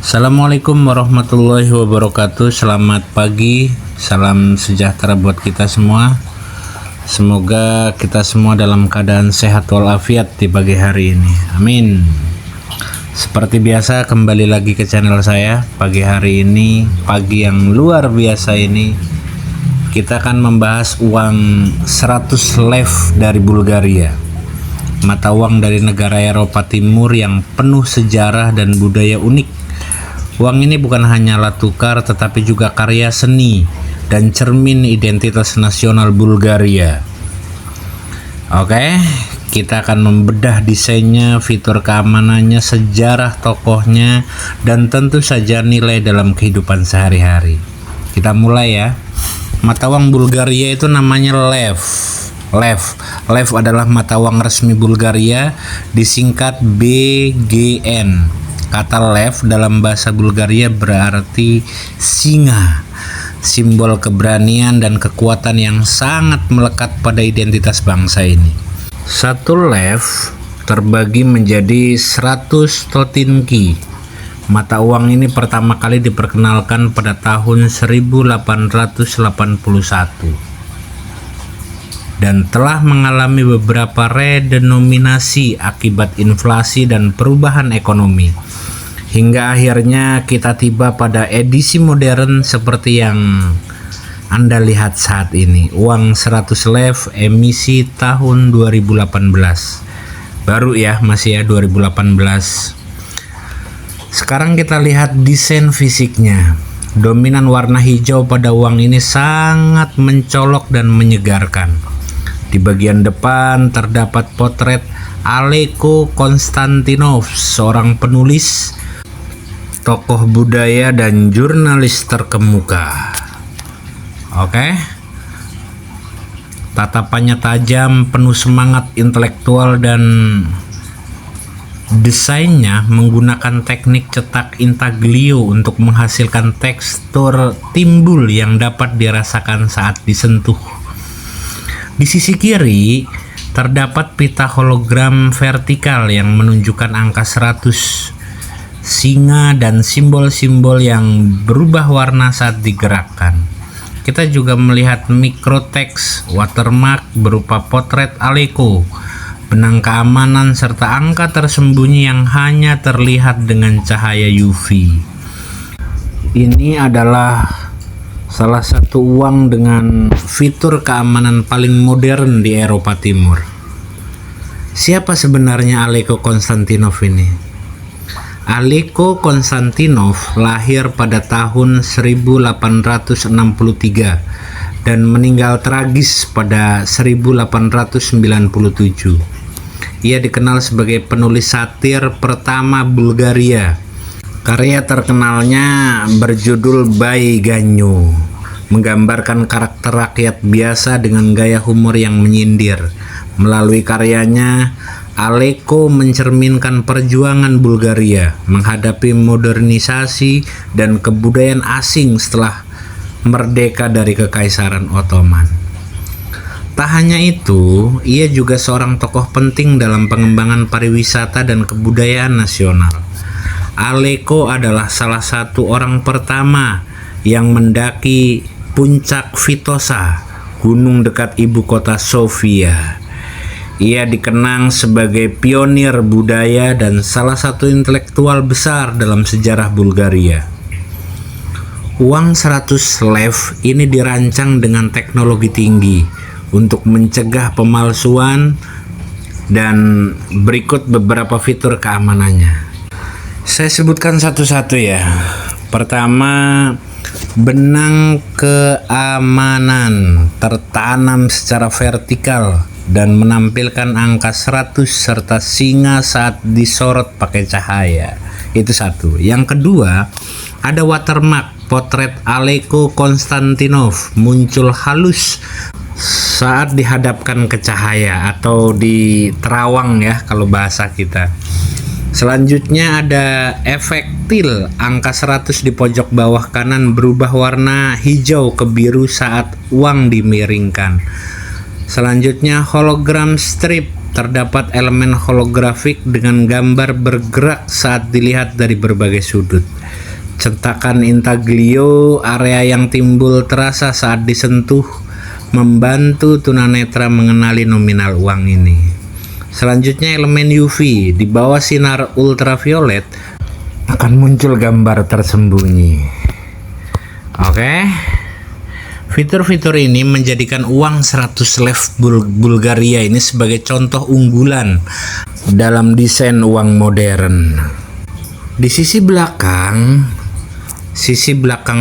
Assalamualaikum warahmatullahi wabarakatuh. Selamat pagi, salam sejahtera buat kita semua. Semoga kita semua dalam keadaan sehat walafiat di pagi hari ini. Amin. Seperti biasa, kembali lagi ke channel saya. Pagi hari ini, pagi yang luar biasa ini, kita akan membahas uang 100 lev dari Bulgaria, mata uang dari negara Eropa Timur yang penuh sejarah dan budaya unik. Uang ini bukan hanya alat tukar, tetapi juga karya seni dan cermin identitas nasional Bulgaria. Oke, kita akan membedah desainnya, fitur keamanannya, sejarah tokohnya, dan tentu saja nilai dalam kehidupan sehari-hari. Kita mulai ya. Mata uang Bulgaria itu namanya lev. Lev adalah mata uang resmi Bulgaria, disingkat BGN. Kata lev dalam bahasa Bulgaria berarti singa, simbol keberanian dan kekuatan yang sangat melekat pada identitas bangsa ini. Satu lev terbagi menjadi 100 stotinki. Mata uang ini pertama kali diperkenalkan pada tahun 1881 dan telah mengalami beberapa redenominasi akibat inflasi dan perubahan ekonomi, hingga akhirnya kita tiba pada edisi modern seperti yang Anda lihat saat ini. Uang 100 lev emisi tahun 2018, baru ya, masih ya 2018. Sekarang kita lihat desain fisiknya. Dominan warna hijau pada uang ini sangat mencolok dan menyegarkan. Di bagian depan terdapat potret Aleko Konstantinov, seorang penulis, tokoh budaya dan jurnalis terkemuka. Oke. Tatapannya tajam, penuh semangat intelektual, dan desainnya menggunakan teknik cetak intaglio untuk menghasilkan tekstur timbul yang dapat dirasakan saat disentuh. Di sisi kiri terdapat pita hologram vertikal yang menunjukkan angka 100, singa, dan simbol-simbol yang berubah warna saat digerakkan. Kita juga melihat mikroteks watermark berupa potret Aleko, benang keamanan, serta angka tersembunyi yang hanya terlihat dengan cahaya UV. Ini adalah salah satu uang dengan fitur keamanan paling modern di Eropa Timur. Siapa sebenarnya Aleko Konstantinov ini? Aleko Konstantinov lahir pada tahun 1863 dan meninggal tragis pada 1897. Ia dikenal sebagai penulis satir pertama Bulgaria. Karya terkenalnya berjudul Baiganyu, menggambarkan karakter rakyat biasa dengan gaya humor yang menyindir. Melalui karyanya, Aleko mencerminkan perjuangan Bulgaria menghadapi modernisasi dan kebudayaan asing setelah merdeka dari Kekaisaran Ottoman. Tak hanya itu, ia juga seorang tokoh penting dalam pengembangan pariwisata dan kebudayaan nasional. Aleko adalah salah satu orang pertama yang mendaki puncak Vitosa, gunung dekat ibu kota Sofia. Ia dikenang sebagai pionir budaya dan salah satu intelektual besar dalam sejarah Bulgaria. Uang 100 lev ini dirancang dengan teknologi tinggi untuk mencegah pemalsuan, dan berikut beberapa fitur keamanannya. Saya sebutkan satu-satu ya. Pertama, benang keamanan tertanam secara vertikal dan menampilkan angka 100 serta singa saat disorot pakai cahaya. Itu satu. Yang kedua, ada watermark potret Aleko Konstantinov muncul halus saat dihadapkan ke cahaya atau di terawang ya kalau bahasa kita. Selanjutnya ada efek til, angka 100 di pojok bawah kanan berubah warna hijau ke biru saat uang dimiringkan. Selanjutnya hologram strip. Terdapat elemen holografik dengan gambar bergerak saat dilihat dari berbagai sudut. Cetakan intaglio, area yang timbul terasa saat disentuh, membantu tunanetra mengenali nominal uang ini. Selanjutnya elemen UV. Di bawah sinar ultraviolet akan muncul gambar tersembunyi. Oke. Fitur-fitur ini menjadikan uang 100 lev Bulgaria ini sebagai contoh unggulan dalam desain uang modern. Di sisi belakang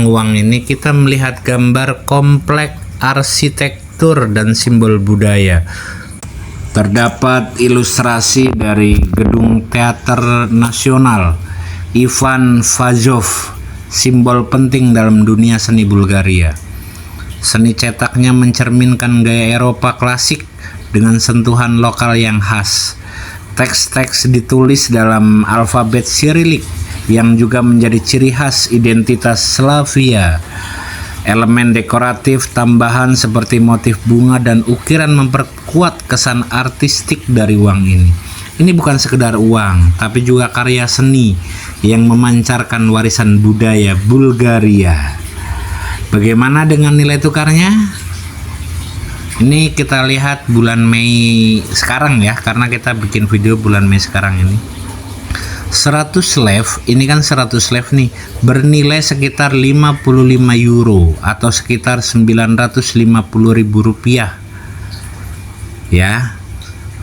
uang ini kita melihat gambar kompleks arsitektur dan simbol budaya. Terdapat ilustrasi dari Gedung Teater Nasional Ivan Fazov, simbol penting dalam dunia seni Bulgaria. Seni cetaknya mencerminkan gaya Eropa klasik dengan sentuhan lokal yang khas. Teks-teks ditulis dalam alfabet Sirilik yang juga menjadi ciri khas identitas Slavia. Elemen dekoratif tambahan seperti motif bunga dan ukiran memperkuat kesan artistik dari uang ini. Ini bukan sekedar uang, tapi juga karya seni yang memancarkan warisan budaya Bulgaria. Bagaimana dengan nilai tukarnya? Ini kita lihat bulan Mei sekarang ya, karena kita bikin video bulan Mei sekarang ini. 100 lev, ini kan 100 lev nih, bernilai sekitar 55 euro atau sekitar 950.000 rupiah. Ya.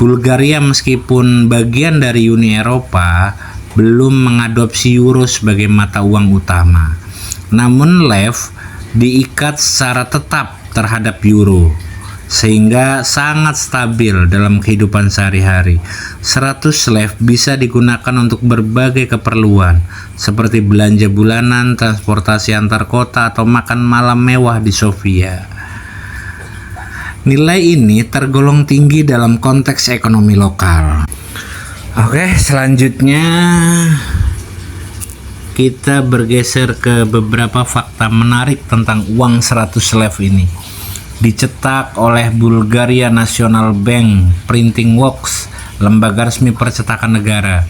Bulgaria meskipun bagian dari Uni Eropa belum mengadopsi euro sebagai mata uang utama. Namun lev diikat secara tetap terhadap euro sehingga sangat stabil dalam kehidupan sehari-hari. 100 lev bisa digunakan untuk berbagai keperluan seperti belanja bulanan, transportasi antar kota, atau makan malam mewah di Sofia. Nilai ini tergolong tinggi dalam konteks ekonomi lokal. Oke, selanjutnya kita bergeser ke beberapa fakta menarik tentang uang 100 lev ini. Dicetak oleh Bulgaria National Bank Printing Works, lembaga resmi percetakan negara.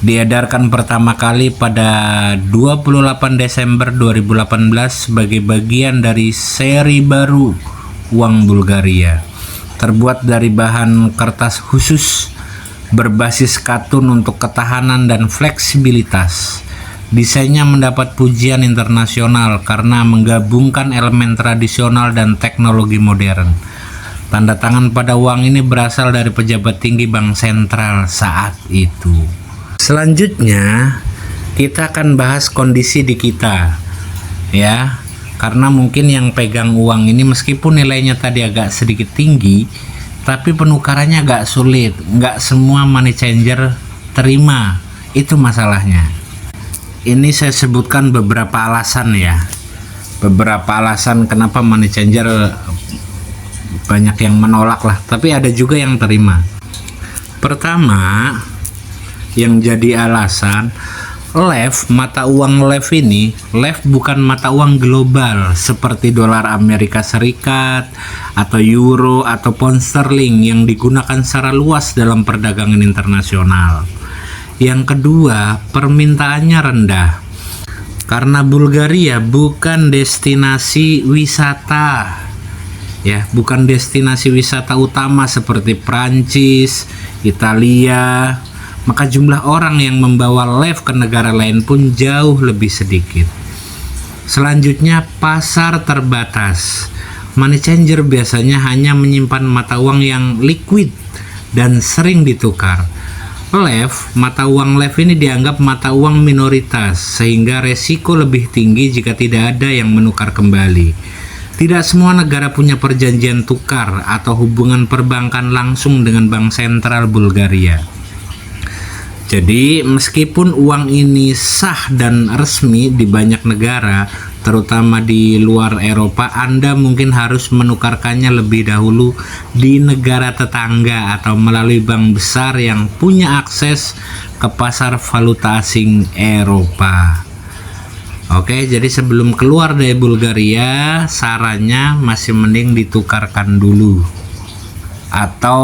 Diedarkan pertama kali pada 28 Desember 2018 sebagai bagian dari seri baru uang Bulgaria. Terbuat dari bahan kertas khusus berbasis katun untuk ketahanan dan fleksibilitas. Desainnya mendapat pujian internasional karena menggabungkan elemen tradisional dan teknologi modern. Tanda tangan pada uang ini berasal dari pejabat tinggi bank sentral saat itu. Selanjutnya, kita akan bahas kondisi di kita. Ya, karena mungkin yang pegang uang ini meskipun nilainya tadi agak sedikit tinggi, tapi penukarannya agak sulit. Nggak semua money changer terima. Itu masalahnya. Ini saya sebutkan beberapa alasan ya. Beberapa alasan kenapa money changer banyak yang menolak lah, tapi ada juga yang terima. Pertama, yang jadi alasan, lev, mata uang lev ini, lev bukan mata uang global seperti dolar Amerika Serikat atau euro atau pound sterling yang digunakan secara luas dalam perdagangan internasional. Yang kedua, permintaannya rendah karena Bulgaria bukan destinasi wisata. Ya, bukan destinasi wisata utama seperti Prancis, Italia. Maka jumlah orang yang membawa lev ke negara lain pun jauh lebih sedikit. Selanjutnya, pasar terbatas. Money changer biasanya hanya menyimpan mata uang yang liquid dan sering ditukar. Lev, mata uang lev ini dianggap mata uang minoritas sehingga resiko lebih tinggi jika tidak ada yang menukar kembali. Tidak semua negara punya perjanjian tukar atau hubungan perbankan langsung dengan bank sentral Bulgaria. Jadi meskipun uang ini sah dan resmi di banyak negara, terutama di luar Eropa, Anda mungkin harus menukarkannya lebih dahulu di negara tetangga atau melalui bank besar yang punya akses ke pasar valuta asing Eropa. Oke, jadi sebelum keluar dari Bulgaria, sarannya masih mending ditukarkan dulu. atau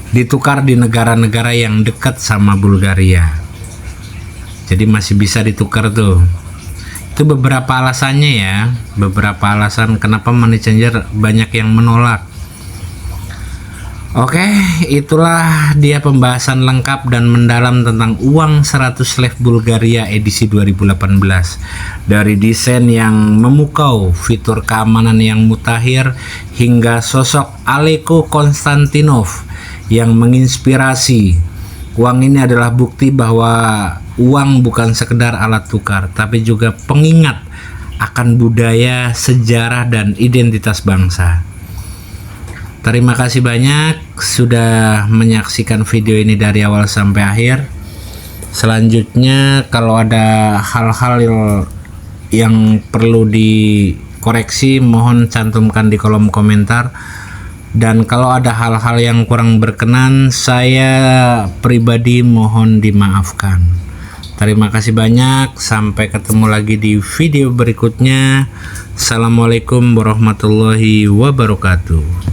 ditukar di negara-negara yang dekat sama Bulgaria. Jadi masih bisa ditukar tuh. Itu beberapa alasannya ya, beberapa alasan kenapa money changer banyak yang menolak. Oke, itulah dia pembahasan lengkap dan mendalam tentang uang 100 lev Bulgaria edisi 2018. Dari desain yang memukau, fitur keamanan yang mutakhir, hingga sosok Aleko Konstantinov yang menginspirasi. Uang ini adalah bukti bahwa uang bukan sekedar alat tukar, tapi juga pengingat akan budaya, sejarah, dan identitas bangsa. Terima kasih banyak sudah menyaksikan video ini dari awal sampai akhir. Selanjutnya kalau ada hal-hal yang perlu dikoreksi, mohon cantumkan di kolom komentar. Dan kalau ada hal-hal yang kurang berkenan, saya pribadi mohon dimaafkan. Terima kasih banyak, sampai ketemu lagi di video berikutnya. Assalamualaikum warahmatullahi wabarakatuh.